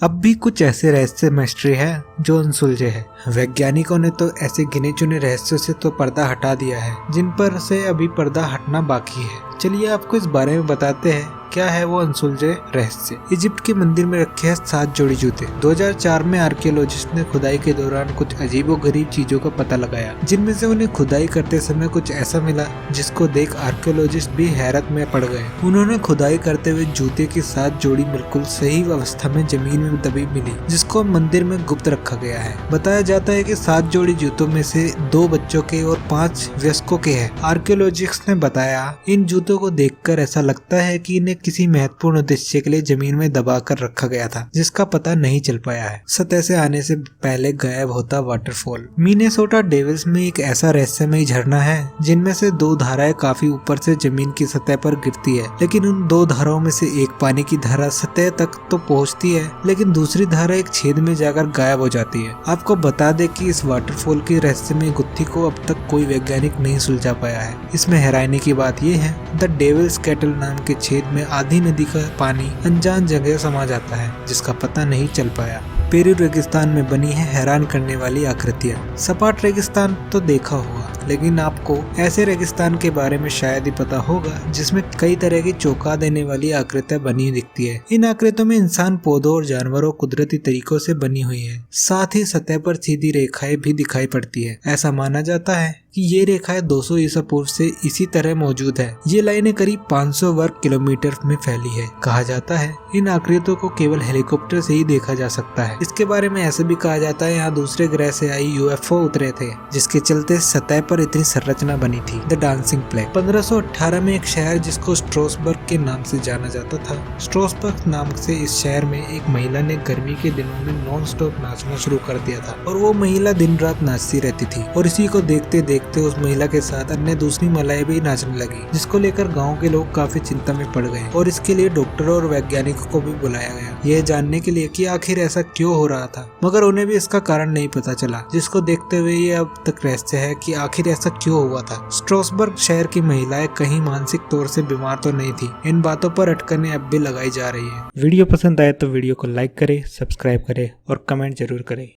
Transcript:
अब भी कुछ ऐसे रहस्य मिस्ट्री है जो अनसुलझे है। वैज्ञानिकों ने तो ऐसे गिने चुने रहस्यों से तो पर्दा हटा दिया है जिन पर से अभी पर्दा हटना बाकी है। चलिए आपको इस बारे में बताते हैं क्या है वो अनसुलझे रहस्य। इजिप्ट के मंदिर में रखे हैं 7 जोड़ी जूते। 2004 में आर्कियोलॉजिस्ट ने खुदाई के दौरान कुछ अजीबोगरीब चीजों का पता लगाया, जिनमें से उन्हें खुदाई करते समय कुछ ऐसा मिला जिसको देख आर्कियोलॉजिस्ट भी हैरत में पड़ गए। उन्होंने खुदाई करते हुए जूते की 7 जोड़ी बिल्कुल सही अवस्था में जमीन में दबी मिली, जिसको मंदिर में गुप्त रखा गया है। बताया जाता है कि 7 जोड़ी जूतों में से 2 बच्चों के और 5 वयस्कों के हैं। आर्कियोलॉजिस्ट ने बताया इन जूतों को देखकर ऐसा लगता है कि इन्हें किसी महत्वपूर्ण उद्देश्य के लिए जमीन में दबा कर रखा गया था, जिसका पता नहीं चल पाया है। सतह से आने से पहले गायब होता वाटरफॉल। मिनेसोटा डेविल्स में एक ऐसा रहस्यमय झरना है जिनमें से 2 धाराएं काफी ऊपर से जमीन की सतह पर गिरती है, लेकिन उन 2 धाराओं में से एक पानी की धारा सतह तक तो पहुंचती है, लेकिन दूसरी धारा एक छेद में जाकर गायब हो जाती है। आपको बता दें कि इस वाटरफॉल की रहस्यमय गुत्थी को अब तक कोई वैज्ञानिक नहीं सुलझा पाया है। इसमें हैरानी की बात यह है द डेविल्स कैटल नाम के छेद में आधी नदी का पानी अनजान जगह समा जाता है, जिसका पता नहीं चल पाया। पेरू रेगिस्तान में बनी है हैरान करने वाली आकृतियां। सपाट रेगिस्तान तो देखा होगा, लेकिन आपको ऐसे रेगिस्तान के बारे में शायद ही पता होगा जिसमें कई तरह की चौंका देने वाली आकृतियां बनी दिखती है। इन आकृतियों में इंसान, पौधों और जानवरों कुदरती तरीकों से बनी हुई है। साथ ही सतह पर सीधी रेखाएं भी दिखाई पड़ती है। ऐसा माना जाता है कि ये रेखाएं 200 ईसा पूर्व से इसी तरह मौजूद है। ये लाइनें करीब 500 वर्ग किलोमीटर में फैली है। कहा जाता है इन आकृतियों को केवल हेलीकॉप्टर से ही देखा जा सकता है। इसके बारे में ऐसे भी कहा जाता है यहाँ दूसरे ग्रह से आई यूएफओ उतरे थे, जिसके चलते सतह पर इतनी संरचना बनी थी। The dancing plague. 1518 में एक शहर जिसको स्ट्रोसबर्ग के नाम से जाना जाता था। स्ट्रोसबर्ग नाम से इस शहर में एक महिला ने गर्मी के दिनों में नॉन स्टॉप नाचना शुरू कर दिया था, और वो महिला दिन रात नाचती रहती थी। और इसी को देखते देखते उस महिला के साथ अन्य दूसरी महिलाएं भी नाचने लगी, जिसको लेकर गांव के लोग काफी चिंता में पड़ गए और इसके लिए डॉक्टरों और वैज्ञानिकों को भी बुलाया गया, यह जानने के लिए कि आखिर ऐसा क्यों हो रहा था। मगर उन्हें भी इसका कारण नहीं पता चला, जिसको देखते हुए ये अब तक रहस्य है कि आखिर ऐसा क्यों हुआ था। स्ट्रोसबर्ग शहर की महिलाएं कहीं मानसिक तौर से बीमार तो नहीं थी। इन बातों पर अटकलें अब भी लगाई जा रही है। वीडियो पसंद आए तो वीडियो को लाइक करें, सब्सक्राइब करें और कमेंट जरूर करें।